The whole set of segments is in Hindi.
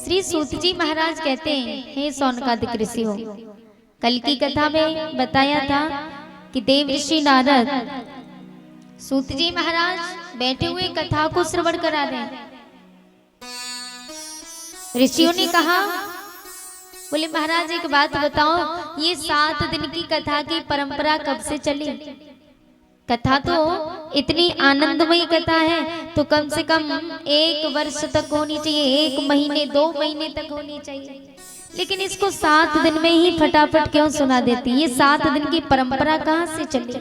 श्री सूत जी महाराज कहते हैं, हे सौनकादिक ऋषियों, कल की कथा में बताया था कि देव ऋषि नारद सूत जी महाराज बैठे हुए कथा को श्रवण करा रहे हैं। ऋषियों ने कहा, बोले महाराज एक बात बताओ, ये 7 दिन की कथा की परंपरा कब से चली? कथा तो इतनी आनंदमयी कथा है तो कम से कम 1 वर्ष तक होनी चाहिए, 1 महीने 2 महीने तक होनी चाहिए, लेकिन इसको 7 दिन में ही फटाफट क्यों सुना देती? ये 7 दिन की परंपरा कहाँ से चली?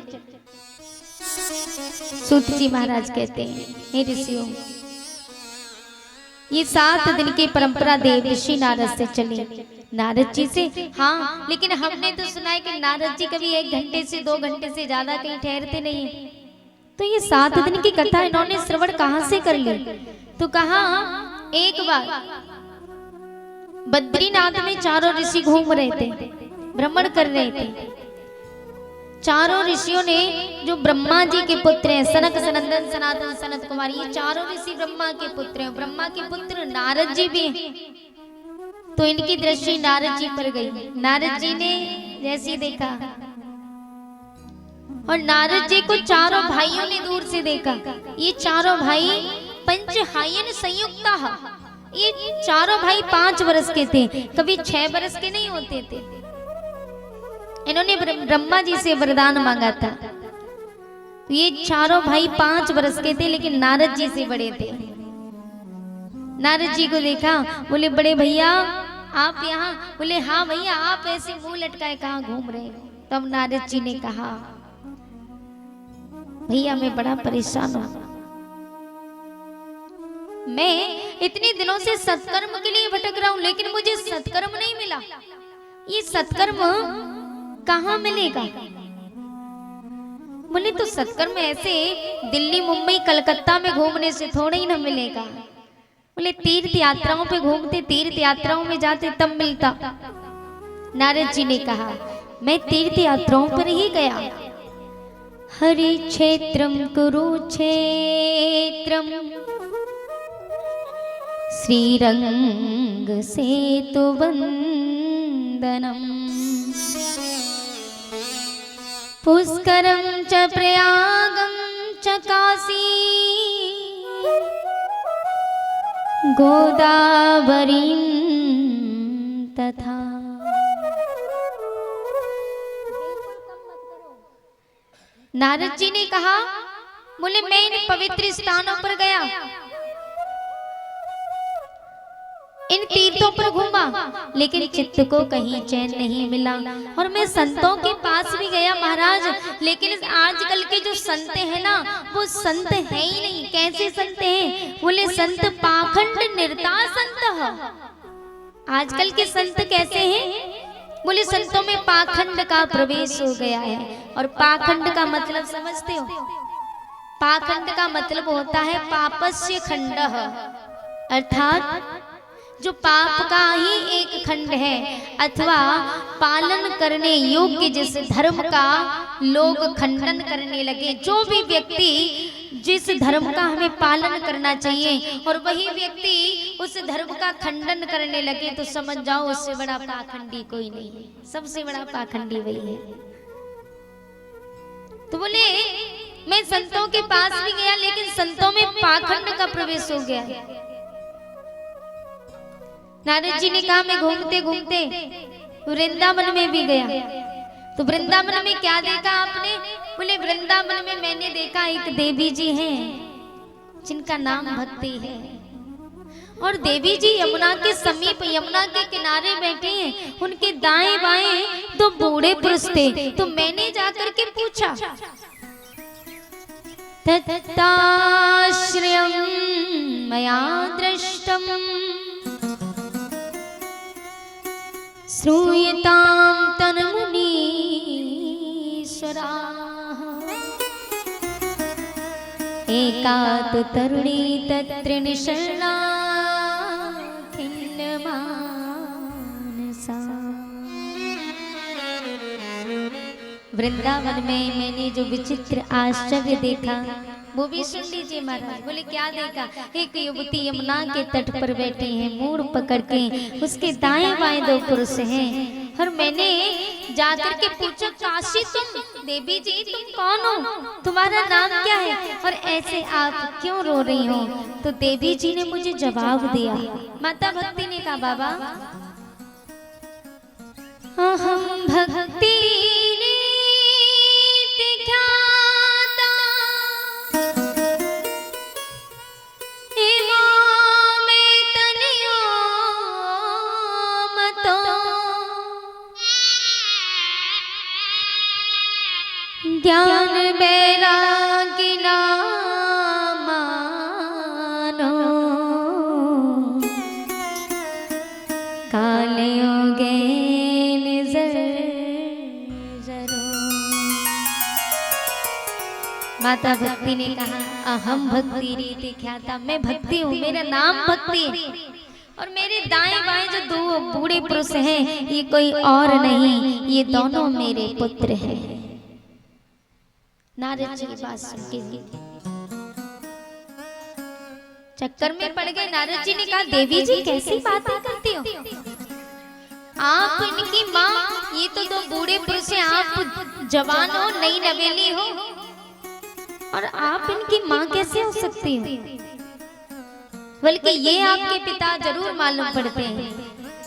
सूत जी महाराज कहते हैं, हे ऋषियों, ये 7 दिन की परंपरा देव ऋषि नारद से चली। नारद जी से? हाँ, लेकिन हमने तो सुना है कि नारद जी कभी 1 घंटे से 2 घंटे से ज्यादा कहीं ठहरते नहीं है। तो ये 7 दिन की कथा इन्होंने श्रवण कहाँ से कर ली? तो कहा, एक बार बद्रीनाथ में चारों ऋषि घूम रहे थे, भ्रमण कर रहे थे। चारों ऋषियों ने, जो ब्रह्मा जी के पुत्र हैं, सनक सनंदन सनातन सनत कुमार, ये चारों ऋषि ब्रह्मा के पुत्र हैं। ब्रह्मा के पुत्र नारद जी भी हैं। तो इनकी दृष्टि नारद जी पर गई। नारद जी ने जैसे देखा, और नारद जी को चारों भाइयों ने दूर से देखा। ये चारों भाई पंचहायन संयुक्ता, ये चारों भाई 5 वर्ष के थे, कभी 6 वर्ष के नहीं होते थे। इन्होंने ब्रह्मा जी से वरदान मांगा था। ये चारों भाई 5 वर्ष के थे, लेकिन नारद जी से बड़े थे। नारद जी को देखा, बोले बड़े भैया आप यहाँ? बोले हाँ भैया, आप ऐसे मुंह लटकाए कहाँ घूम रहे हो? तब नारद जी ने कहा, भैया मैं बड़ा परेशान हूं, मैं इतने दिनों से सत्कर्म के लिए भटक रहा हूं, लेकिन मुझे सत्कर्म नहीं मिला। ये सत्कर्म कहाँ मिलेगा? बोले तो सत्कर्म ऐसे दिल्ली मुंबई कलकत्ता में घूमने से थोड़ा ही ना मिलेगा। बोले तीर्थ यात्राओं पे घूमते, तीर्थ यात्राओं में जाते तब मिलता। नारद जी ने कहा, मैं तीर्थ यात्राओं पर ही गया। हरि क्षेत्रम कुरुक्षेत्रम श्रीरंग सेतु वंदनम पुष्करम च प्रयागम च काशी गोदावरी तथा। नारद जी ने कहा, बोले मैं इन पवित्र स्थानों पर गया, इन तीर्थों पर घूमा, लेकिन चित्त को कहीं चैन नहीं मिला। और मैं संतों के पास भी गया महाराज, लेकिन आजकल के जो संत हैं ना, वो संत है ही नहीं। कैसे संत हैं? बोले संत पाखंड निरता संत है। आजकल के संत कैसे हैं? बोले संतों में पाखंड का प्रवेश हो गया है। और पाखंड का मतलब समझते हो? पाखंड का मतलब होता है पापस्य खंडः, अर्थात जो पाप का ही एक खंड है, अथवा पालन करने योग्य जिस धर्म का लोग खंडन करने लगे। जो भी व्यक्ति जिस धर्म का हमें पालन करना चाहिए और वही व्यक्ति उस धर्म का खंडन करने लगे, तो समझ जाओ उससे बड़ा पाखंडी कोई नहीं है। सबसे बड़ा पाखंडी वही है। तो बोले मैं संतों के पास भी गया, लेकिन संतों में पाखंड का प्रवेश हो गया। नारद जी ने कहा, मैं घूमते घूमते वृंदावन में भी गया। तो वृंदावन में क्या देखा आपने? बोले वृंदावन में मैंने देखा एक देवी जी हैं जिनका नाम भक्ति है, और देवी जी यमुना के समीप, यमुना के किनारे बैठे हैं। उनके दाएं बाएं 2 बूढ़े पुरुष थे। तो मैंने जाकर के पूछा, तत्ताश्रयं मया दृष्टम श्रूयतां तन्मुनीश्वराः एका तु तरुणी तत्र निशला खिन्नमानसा। वृंदावन में मैंने जो विचित्र आश्चर्य देखा, वो भी सुन लीजिए महाराज। बोले क्या देखा? एक युवती यमुना के तट पर बैठी है, मूड़ पकड़ के, उसके दाएं बाएं दो पुरुष हैं। और मैंने जाकर के पूछा, काशी तुम देवी जी तुम कौन हो, तुम्हारा नाम क्या है, और ऐसे आप क्यों रो रही हो? तो देवी जी ने मुझे जवाब दिया। माता भक्ति ने कहा, बाबा अहम भक्ति ज्ञान बैरागी ना मानो, काले हो गए नजर जरो। माता भक्ति ने कहा, अहम भक्ति रीति ख्याता, मैं भक्ति हूँ, मेरा नाम भक्ति है। और मेरे दाएं बाएं जो दो बूढ़े पुरुष हैं, ये कोई और नहीं, ये दोनों मेरे पुत्र हैं। नारद जी की बात सुन के चक्कर में पड़ गए। नारद जी ने कहा, देवी जी कैसी बातें करती हो, आप इनकी माँ, ये तो दो बूढ़े पुरुष हैं, आप जवान हो, नई नवेली हो, और आप इनकी माँ कैसे हो सकती हो? बल्कि ये आपके पिता जरूर मालूम पड़ते हैं।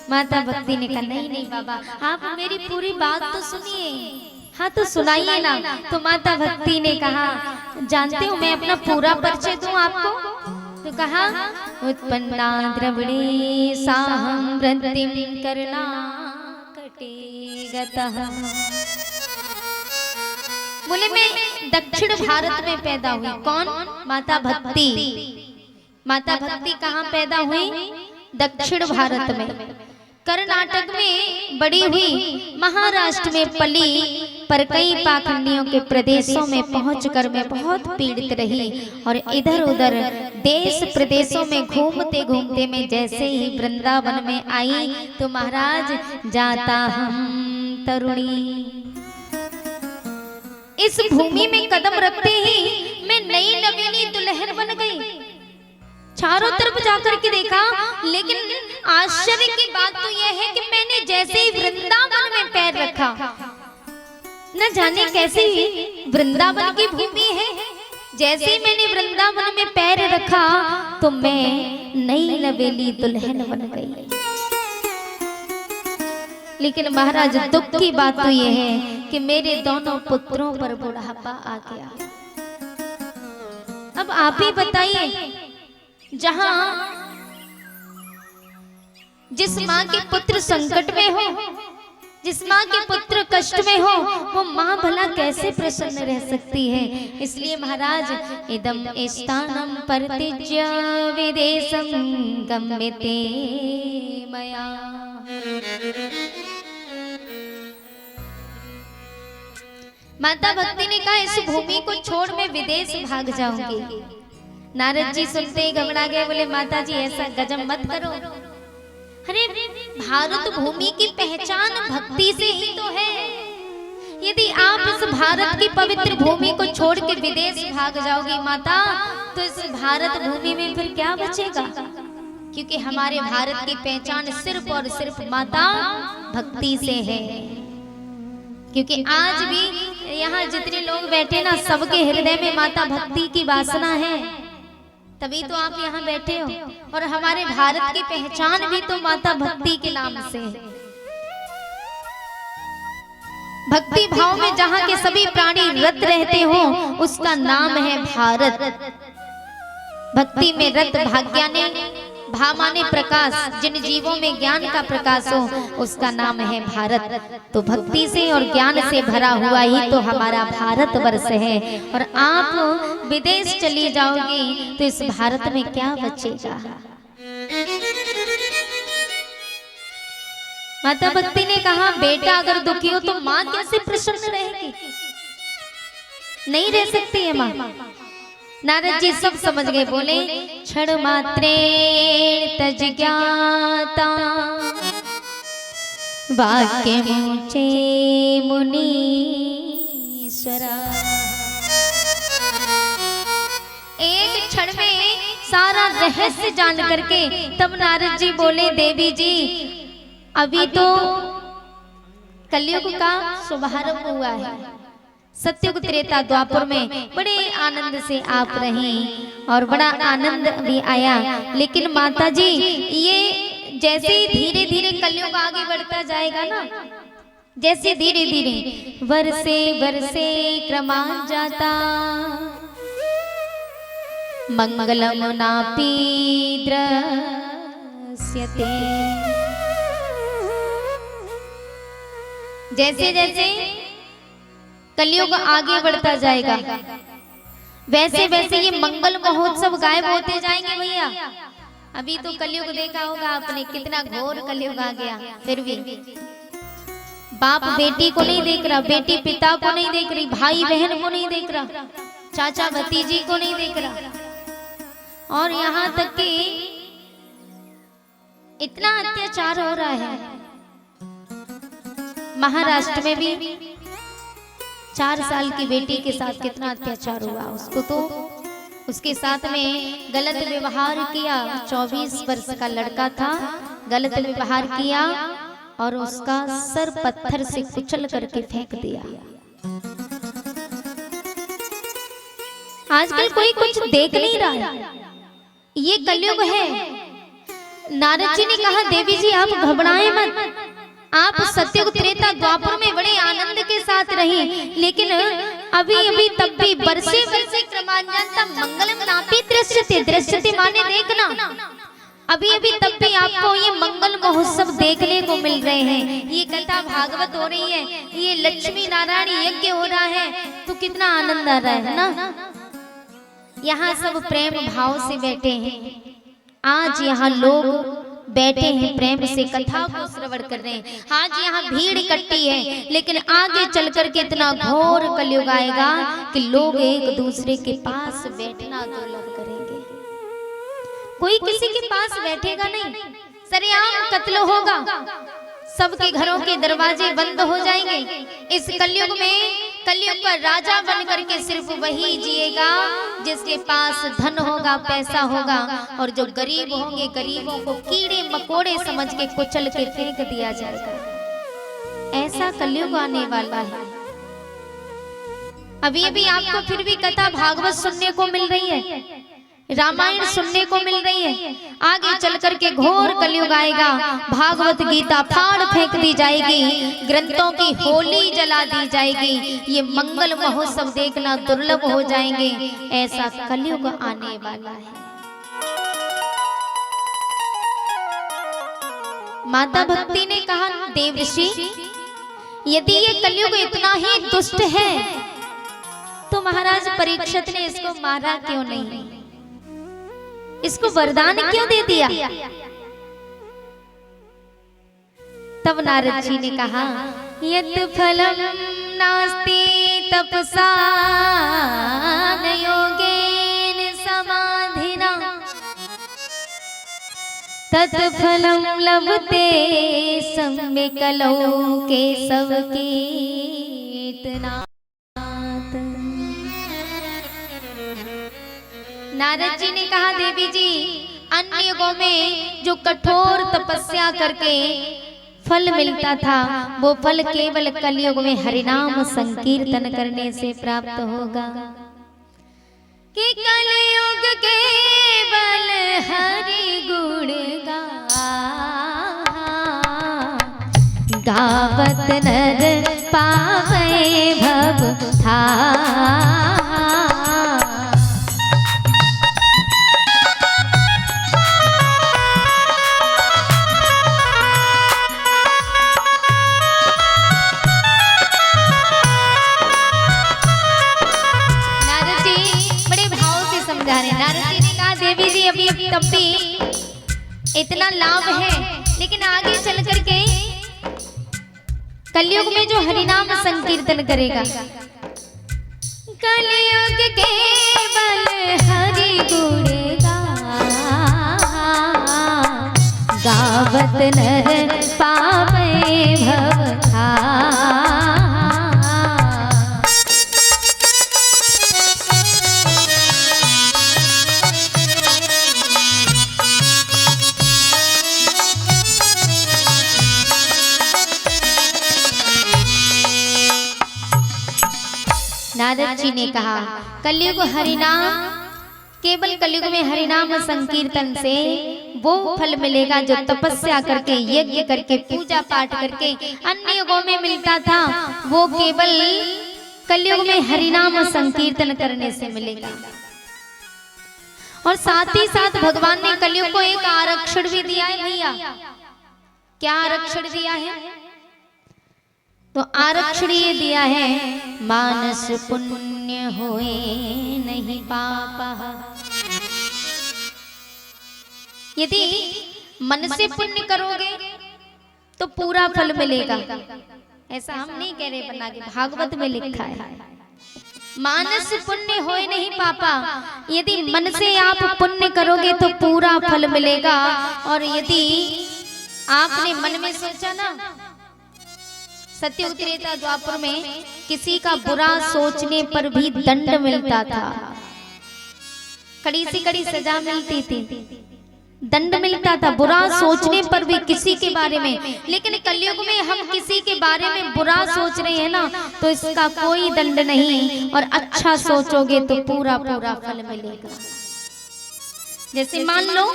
माता भक्ति ने कहा, नहीं नहीं बाबा, आप मेरी पूरी बात तो सुनिए। हाँ तो सुनाइए ना। तो माता भक्ति ने कहा, जानते हो मैं अपना पूरा परिचय दूं आपको? तो कहा, उत्पन्ना द्रविणी साहं वृत्तिं करना कटे गतः। बोले मैं दक्षिण भारत में पैदा हुई। कौन? माता भक्ति। माता भक्ति कहाँ पैदा हुई? दक्षिण भारत में। कर्नाटक में बड़ी हुई, महाराष्ट्र में पली, पर कई पाखंडियों के प्रदेशों में पहुंचकर मैं बहुत पीड़ित रही। और इधर उधर देश प्रदेशों में घूमते घूमते मैं जैसे ही वृंदावन में आई, तो महाराज जाता हम तरुणी, इस भूमि में कदम रखते ही मैं नई नवीनी दुल्हन बन गई। चारों तरफ जाकर के देखा, लेकिन आश्चर्य की बात तो यह है कि मैंने जैसे ही वृंदावन में पैर रखा, न जाने कैसे वृंदावन की भूमि है, जैसे ही मैंने वृंदावन में पैर रखा तो मैं नई नवेली दुल्हन बन गई। लेकिन महाराज दुख की बात तो यह है कि मेरे दोनों पुत्रों पर बुढ़ापा आ गया। अब आप ही बताइए, जहां जिस माँ के पुत्र संकट में हो, जिस माँ के पुत्र कष्ट में हो, वो माँ भला कैसे प्रसन्न रह सकती है? इसलिए महाराज, इदम स्थानम परित्यज्य विदेशम गम्यते मया। माता भक्ति ने कहा, इस भूमि को छोड़ मैं विदेश भाग जाऊंगी। नारद जी सुनते ही घबरा गए। बोले, माता जी ऐसा गजब मत करो। अरे भारत भूमि की पहचान भक्ति से ही तो है। यदि आप इस भारत की पवित्र भूमि को छोड़ के विदेश भाग जाओगी माता, तो इस भारत भूमि में फिर क्या बचेगा? क्योंकि हमारे भारत की पहचान सिर्फ और सिर्फ माता भक्ति से है। क्योंकि आज भी यहाँ जितने लोग बैठे ना, सबके हृदय में माता भक्ति की वासना है, तभी तो आप यहाँ बैठे हो। और हमारे भारत की पहचान भी तो माता भक्ति के नाम से है। भक्ति भाव में जहाँ के सभी प्राणी रत रहते हो, उसका नाम है भारत। भक्ति में रत भाग्याने भा माने प्रकाश, जिन जीवों में ज्ञान का प्रकाश हो, उसका नाम है भारत। तो भक्ति से और ज्ञान से भरा हुआ ही तो हमारा भारत वर्ष है। और आप विदेश चली जाओगी तो इस भारत में क्या बचेगा? माता भक्ति ने कहा, बेटा अगर दुखी हो तो माँ कैसे प्रसन्न रहेगी? नहीं रह सकती है माँ। नारद जी सब समझ गए। बोले, क्षण मात्रेण तज ज्ञाता वाक्य मुचे मुनीश्वरा। एक क्षण में सारा रहस्य जान करके तब नारद जी बोले, देवी जी अभी तो कलयुग का शुभारंभ हुआ है, सतयुग त्रेता द्वापर में बड़े आनंद से आप रहें और बड़ा आनंद भी आया। लेकिन माता जी ये जैसे धीरे धीरे कलयुग आगे बढ़ता जाएगा ना, जैसे धीरे धीरे वर्षे वर्षे क्रमान जाता, मंगलम नापि दृश्यते। जैसे जैसे कलयुग आगे बढ़ता जाएगा वैसे वैसे ये मंगल महोत्सव गायब होते जाएंगे भैया। अभी तो कलयुग देखा होगा आपने, कितना घोर कलयुग आ गया, फिर भी बाप बेटी को नहीं देख रहा, बेटी पिता को नहीं देख रही, भाई बहन को नहीं देख रहा, चाचा भतीजी को नहीं देख रहा, और यहाँ तक कि इतना अत्याचार हो रहा है। महाराष्ट्र में भी 4 साल की बेटी के साथ कितना अत्याचार हुआ, उसको तो उसके साथ में गलत व्यवहार किया। 24 वर्ष का लड़का था, गलत व्यवहार किया और उसका सर पत्थर से कुचल करके फेंक दिया। आजकल कोई कुछ देख नहीं रहा, ये कलयुग है। नारद जी ने कहा, देवी जी आप घबराएं मत, आप सतयुग त्रेता द्वापर में बड़े आनंद के साथ रही, लेकिन अभी अभी तब भी वर्षे वर्षे क्रमान्यता मंगलम नापि दृश्यते, दृश्यते माने देखना, अभी अभी तब भी आपको ये मंगल महोत्सव देखने को मिल रहे हैं। ये कथा भागवत हो रही है, ये लक्ष्मी नारायण यज्ञ हो रहा है, तो कितना आनंद आ रहा है ना। यहाँ सब प्रेम भाव से बैठे हैं, आज यहाँ लोग बैठे हैं प्रेम से कथा को श्रवण कर रहे हैं। आज यहाँ भीड़ इकट्ठी है, लेकिन आगे चलकर के इतना घोर कलयुग आएगा कि लोग एक दूसरे के पास बैठना दुर्लभ करेंगे, कोई किसी के पास बैठेगा नहीं, सरेआम कत्ल होगा, सबके घरों के दरवाजे बंद हो जाएंगे। इस कलयुग में कलयुग का राजा बन करके सिर्फ वही जिएगा जिसके पास धन होगा, पैसा होगा, और जो गरीब होंगे गरीबों को कीड़े मकोड़े समझ के कुचल के फेंक दिया जाएगा। ऐसा कलयुग आने वाला है। अभी अभी आपको फिर भी कथा भागवत सुनने को मिल रही है, रामायण सुनने को मिल रही है, आगे चल करके घोर कलयुग आएगा, भागवत गीता फाड़ फेंक दी जाएगी, ग्रंथों की होली जला दी जाएगी, ये मंगल महोत्सव देखना दुर्लभ हो जाएंगे। ऐसा कलयुग आने वाला है। माता भक्ति ने कहा, देवर्षि यदि ये कलयुग इतना ही दुष्ट है तो महाराज परीक्षित ने इसको मारा क्यों नहीं, इसको वरदान क्यों दे दिया। तब नारद जी ने कहा, यत् फलम नास्ति तपसा न योगेन समाधिना तत् फलम लभते सम्यक् लौके सबके इतना। नारद जी ने कहा, देवी जी अन्य युगों में जो कठोर तपस्या करके फल मिलता था, वो फल केवल कलयुग में हरिनाम संकीर्तन करने से प्राप्त होगा। कि कलयुग केवल हरि गुण गावत नर पावे भव था। नारद जी ने कहा, देवी जी अभी तब भी इतना लाभ है, लेकिन आगे चल करके कलयुग में जो हरिनाम संकीर्तन करेगा, कलयुग केवल हरि गुण गावत नर पावे भव था। नारद जी ने कहा कलयुग हरिनाम, केवल कलयुग में हरिनाम संकीर्तन से वो फल मिलेगा जो तपस्या करके, यज्ञ करके, पूजा पाठ करके अन्य युगों में मिलता था, वो केवल कलयुग में हरिनाम संकीर्तन करने से मिलेगा। और साथ ही साथ भगवान ने कलयुग को एक आरक्षण भी दिया है भैया। क्या आरक्षण दिया है? तो आरक्षण ये दिया है, मानस पुण्य होए नहीं पापा। यदि मन से पुण्य करोगे तो पूरा फल मिलेगा। ऐसा हम नहीं कह रहे, बना के भागवत में लिखा है, मानस पुण्य होए नहीं पापा। यदि मन से आप पुण्य करोगे तो पूरा फल मिलेगा। और यदि आपने मन में सोचा ना, सत्युग त्रेता द्वापर में किसी का बुरा सोचने पर भी दंड मिलता था, कड़ी से कड़ी सजा मिलती थी, दंड मिलता था बुरा सोचने पर भी किसी के बारे में। लेकिन कलयुग में हम किसी के बारे में बुरा सोच रहे हैं ना, तो इसका कोई दंड नहीं, और अच्छा सोचोगे तो पूरा पूरा फल मिलेगा। जैसे मान लो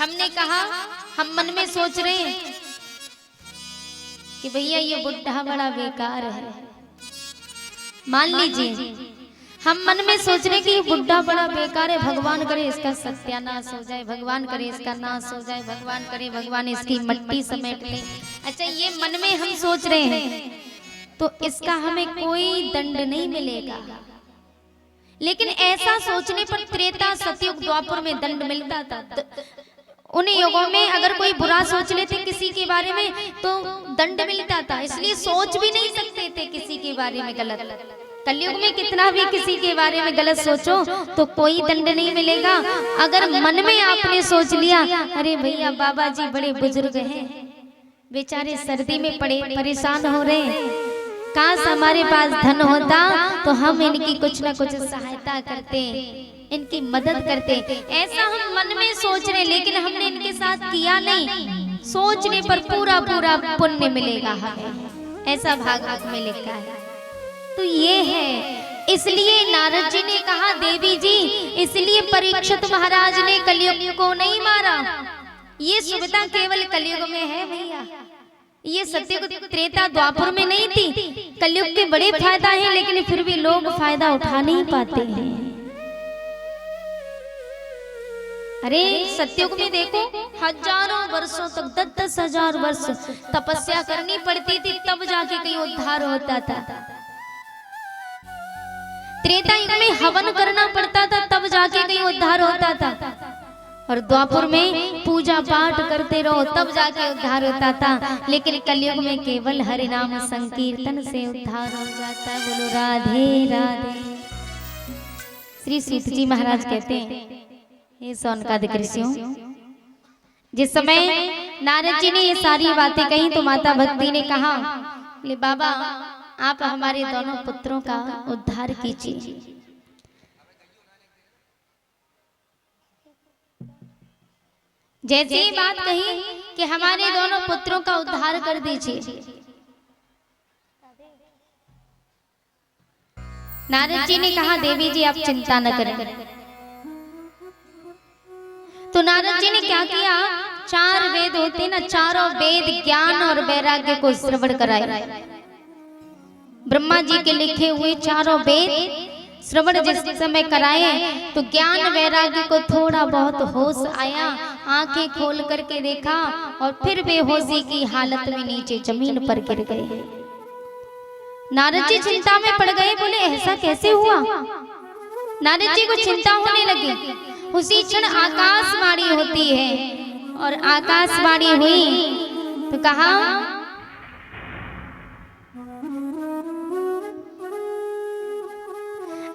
हमने कहा, हम मन में सोच रहे हैं कि भैया ये बुढ़ा बड़ा बेकार है, मान लीजिए हम मन में सोच रहे कि ये बुढ़ा बड़ा बेकार है, भगवान करे इसका सत्यानाश हो जाए, भगवान करे इसका नाश हो जाए, भगवान करे भगवान इसकी मट्टी समेट ले। अच्छा, ये मन में हम सोच रहे हैं तो इसका हमें कोई दंड नहीं मिलेगा। लेकिन ऐसा सोचने पर त्रेता सतयुग द्वापर में दंड मिलता था। उन युगों में अगर कोई बुरा सोच लेते किसी के बारे में तो दंड मिलता था, इसलिए सोच भी नहीं सकते थे किसी के बारे में गलत। कलयुग में कितना भी किसी के बारे में गलत सोचो तो कोई दंड नहीं मिलेगा। अगर मन में आपने सोच लिया, अरे भैया बाबा जी बड़े बुजुर्ग हैं, बेचारे सर्दी में पड़े परेशान हो रहे हैं, काश हमारे पास धन होता तो हम इनकी कुछ ना कुछ सहायता करते, इनकी मदद करते, ऐसा हम मन में सोच रहे, लेकिन हमने इनके साथ किया नहीं। सोचने पर पूरा पूरा पुण्य मिलेगा हमें, ऐसा भागवत में लिखा है। तो ये है, इसलिए नारद जी ने कहा देवी जी, इसलिए परीक्षित महाराज ने कलयुग को नहीं मारा। ये सुविधा केवल कलयुग में है भैया, ये सत्युग त्रेता द्वापर में नहीं थी। कलयुग के बड़े फायदा हैं, लेकिन फिर भी लोग फायदा उठा नहीं पाते हैं। अरे सत्युग में देखो, हजारों वर्षों तक 10,000 वर्ष तपस्या करनी पड़ती थी, तब जाके कहीं उद्धार होता था। त्रेता युग में हवन करना पड़ता था, तब जाके कहीं उद्धार होता था। और द्वापर में पूजा पाठ करते रहो, तब जाके उद्धार होता था। लेकिन कलयुग में केवल हरिनाम संकीर्तन से उद्धार हो जाता है। बोलो राधे राधे। श्री सूत जी महाराज कहते हैं, हे सौनकादिक ऋषियों, जिस समय नारद जी ने ये सारी बातें कही तो माता भक्ति ने कहा, ले बाबा आप हमारे दोनों पुत्रों का उद्धार कीजिए। जैसे ही बात कही कि हमारे दोनों पुत्रों का उद्धार कर दीजिए, नारद जी ने कहा देवी जी आप चिंता न करें। तो नारद जी ने क्या किया, 4 वेद होते ना, चारों वेद ज्ञान और वैराग्य को श्रवण कराए। ब्रह्मा जी के लिखे हुए चारों वेद श्रवण जिस समय कराए तो ज्ञान वैराग्य को थोड़ा बहुत होश आया, आंखें खोल करके देखा और फिर बेहोशी की हालत में नीचे जमीन पर गिर गए। नारद जी चिंता में पड़ गए, बोले ऐसा कैसे हुआ। नारद जी को चिंता होने लगी। उसी क्षण आकाशवाणी होती है, और आकाशवाणी हुई तो कहा,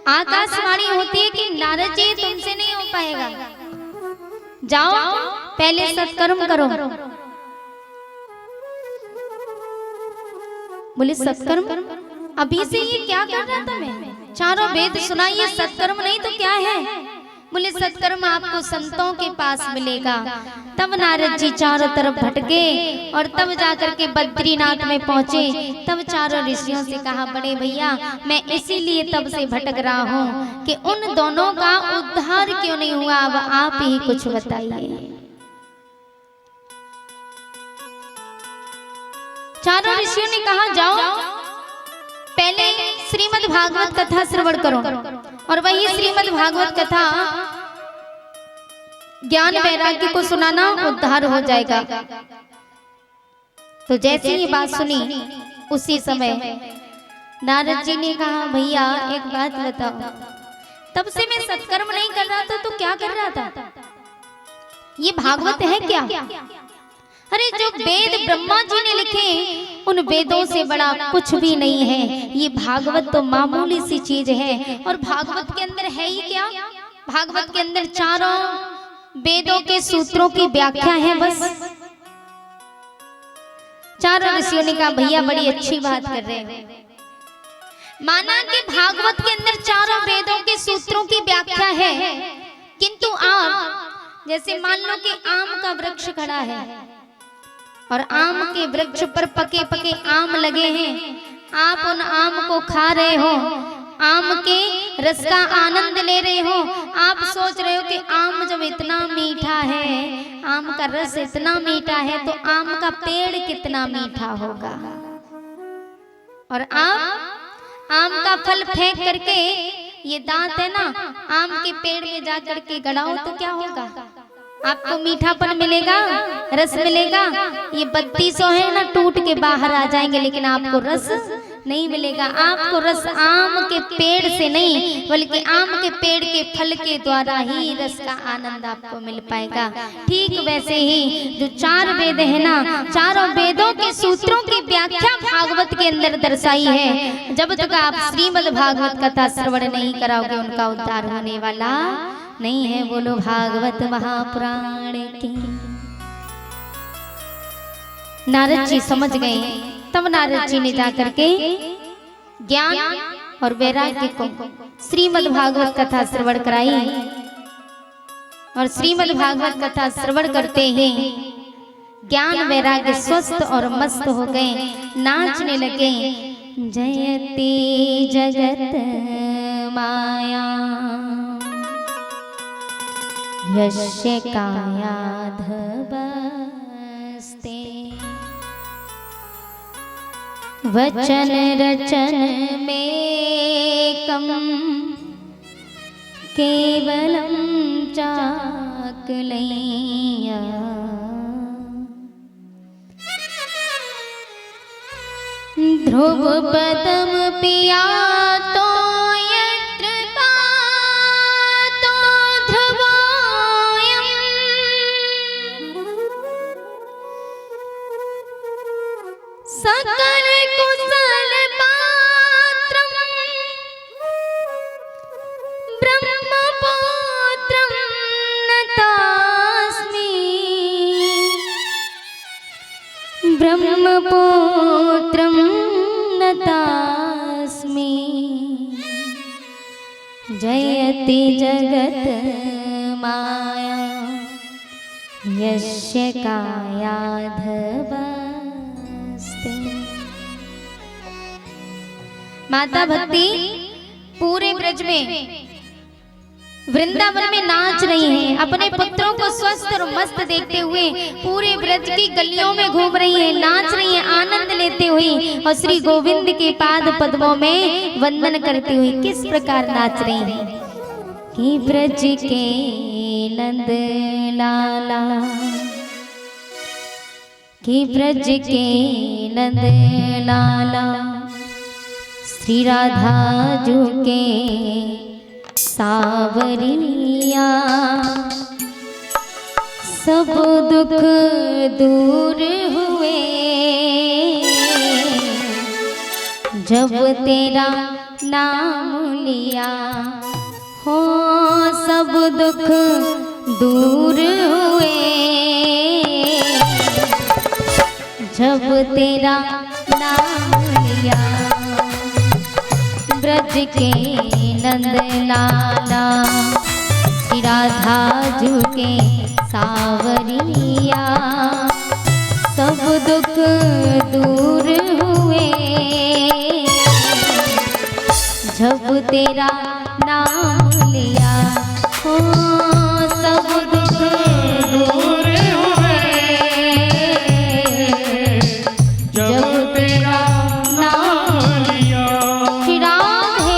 आकाशवाणी होती है कि नारद जी तुमसे नहीं हो पाएगा, जाओ पहले सत्कर्म करो। बोले सत्कर्म, अभी से ये क्या कर रहा था मैं, चारों वेद सुनाइए, सत्कर्म नहीं तो क्या है। बोले सत्कर्म आपको संतों के पास मिलेगा। तब नारद जी चारों तरफ भटके और तब जाकर के बद्रीनाथ में पहुंचे। तब चारों ऋषियों से कहा, बड़े भैया मैं इसीलिए तब से भटक रहा हूँ कि उन दोनों का उद्धार क्यों नहीं हुआ, अब आप ही कुछ बताइए। चारों ऋषियों ने कहा, जाओ पहले श्रीमद् भागवत कथा श्रवण करो और वही श्रीमद् भागवत कथा ज्ञान वैराग्य को सुनाना, उद्धार हो जाएगा। तो जैसे ही बात सुनी उसी समय नारद जी ने कहा, भैया एक बात बताओ, तब से मैं सत्कर्म नहीं कर रहा था तो क्या कर रहा था? ये भागवत है क्या? अरे जो वेद ब्रह्मा जी ने लिखे उन वेदों से बड़ा कुछ भी नहीं है। ये भागवत तो मामूली सी चीज है। और भागवत के अंदर है ही क्या? भागवत के अंदर चारों वेदों के सूत्रों की व्याख्या है बस। चारों ऋषियों ने कहा, भैया बड़ी अच्छी बात कर रहे हो। माना कि भागवत के अंदर चारों वेदों के सूत्रों की व्याख्या है, किंतु आप जैसे मान लो कि आम का वृक्ष खड़ा है और आम के वृक्ष पर पके पके आम लगे हैं, आप उन आम को खा रहे हो, आम के रस का आनंद ले रहे हो। आप सोच रहे हो कि आम जब इतना मीठा है, आम का रस इतना मीठा है, तो आम का पेड़ कितना मीठा होगा। और आप आम का फल फेंक करके, ये दांत है ना, आम के पेड़ में जा करके गड़ाओ तो क्या होगा? आपको मीठापन मिलेगा, रस मिलेगा। ये 3200 है ना, टूट के बाहर आ जाएंगे, लेकिन आपको रस नहीं मिलेगा। आपको रस आम के पेड़ से नहीं, बल्कि आम के पेड़ के फल के द्वारा ही रस का आनंद आपको मिल पाएगा। ठीक वैसे ही जो चार वेद है ना, चारों वेदों के सूत्रों की व्याख्या भागवत के अंदर दर्शाई है। जब तक आप श्रीमद् भागवत कथा श्रवण नहीं कराओगे, उनका उद्धार होने वाला नहीं है। बोलो भागवत महापुराण की। नारद जी समझ गए। तब नारद जी ने जाकर के ज्ञान और वैराग्य को श्रीमद् भागवत कथा श्रवण कराई। और श्रीमद् भागवत कथा श्रवण करते ही ज्ञान वैराग्य स्वस्थ और मस्त हो गए, नाचने लगे। जयति जगत माया यस्य कायाधवस्ते वचन रचन में कम केवलम चाकलैया ध्रुव पदम पिया तो सकल कुशल पात्रम ब्रह्मपुत्रम नतास्मि ब्रह्मपुत्रम नतास्मि जयति जगत माया यस्य कायाधव। माता भक्ति पूरे ब्रज में, वृंदावन में नाच रही हैं, अपने पुत्रों को स्वस्थ और मस्त देखते हुए पूरे ब्रज की गलियों में घूम रही हैं, नाच रही हैं, आनंद लेते हुए और श्री गोविंद के पाद पद्मों में वंदन करते हुए किस प्रकार नाच रही हैं कि ब्रज के नंद लाला, कि ब्रज के नंद लाला श्री राधा जू के सावरिया सब दुख दूर हुए जब तेरा नाम लिया हो, सब दुख दूर हुए जब तेरा नाम लिया। ब्रज के नंद लाला राधा झुके सावरिया, सब दुख दूर हुए जब तेरा नाम लिया। हो सब दुख दूर हुए जब तेरा नाम लिया। राधे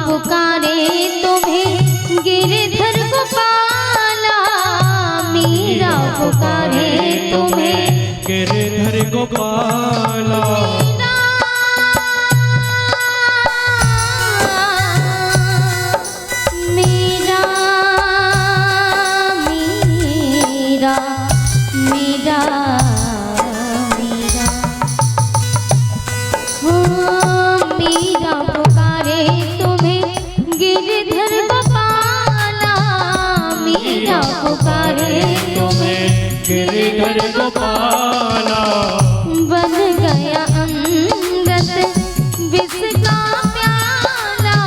पुकारे तुम्हें गिरधर गोपाला, मीरा पुकारे तुम्हें गिरधर गोपाला। मीरा मीरा मीरा मीरा हो मीरा पुकारे गिरधर गोपाला, मीरा पुकारे तुम्हें गिरधर गोपाला। बन गया अमृत विष का प्याला,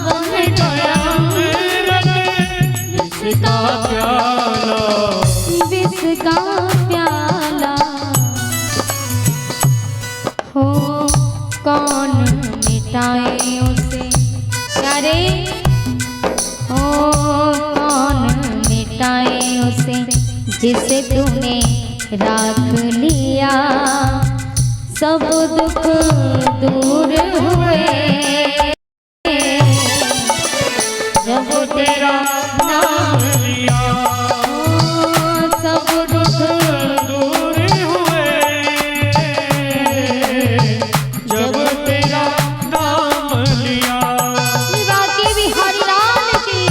बन गया अमृत विष का प्याला, विष का प्याला। हो कौन मिटाए उसे प्यारे, ओ कौन मिटाए उसे जिसे तूने राख लिया। सब दुख दूर हुए जब तेरा नाम लिया। सब दुख दूर हुए जब तेरा नाम लिया। बाकी भी हरिलाल की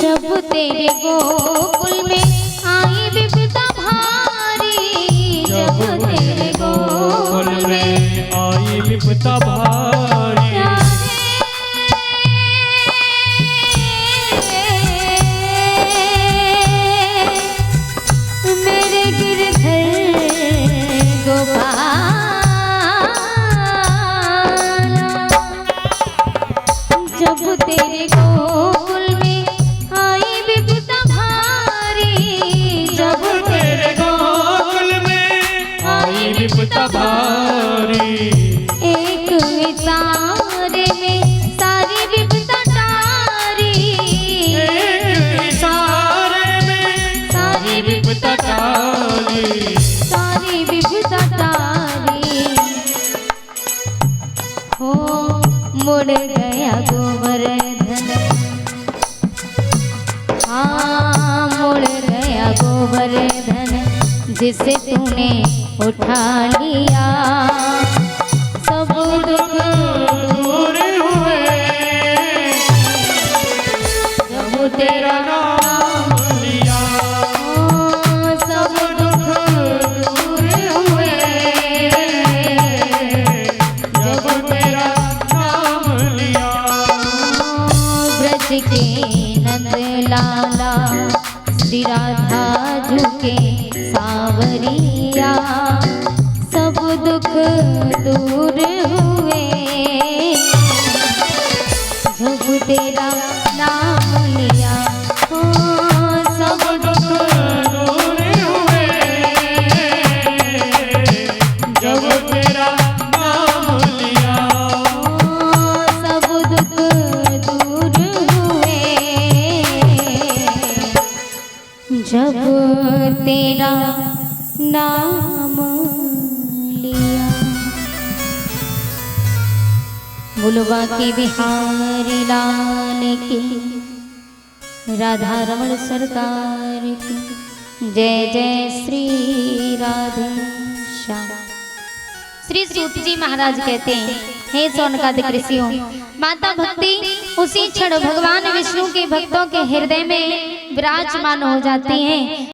जब तेरे गोकुल में आई विपदा भारी, जब तेरे गोकुल में आई विपदा भारी। मेरे गिरधर गोपाल, जब तेरे गोकुल में आई विपदा भारी, जब तेरे गोकुल में आई विपदा भारी। एक इशारे में सारी विपदा टारी, एक इशारे में सारी विपदा टारी, सारी विपदा टारी। हो मुड़ गया गोवर्धन, हाँ मुड़ गया गोवर्धन जिसे तूने उठा लिया। सब दुख दूर हुए जब लाला श्री राधा झुके सावरिया, सब दुख दूर हुए जब तेरा नाम लिया। ओ सब दुख दूर हुए जब तेरा नाम लिया। सब दुख दूर हुए जब तेरा नाम लिया। बुलवा के बिहारी लाल की, राधा रमण सरकार की जय जय श्री राधे श्याम। श्री सूत जी महाराज कहते हैं, हे सोनकादिक ऋषियों, माता भक्ति उसी क्षण भगवान विष्णु के भक्तों के हृदय में विराजमान हो जाती हैं।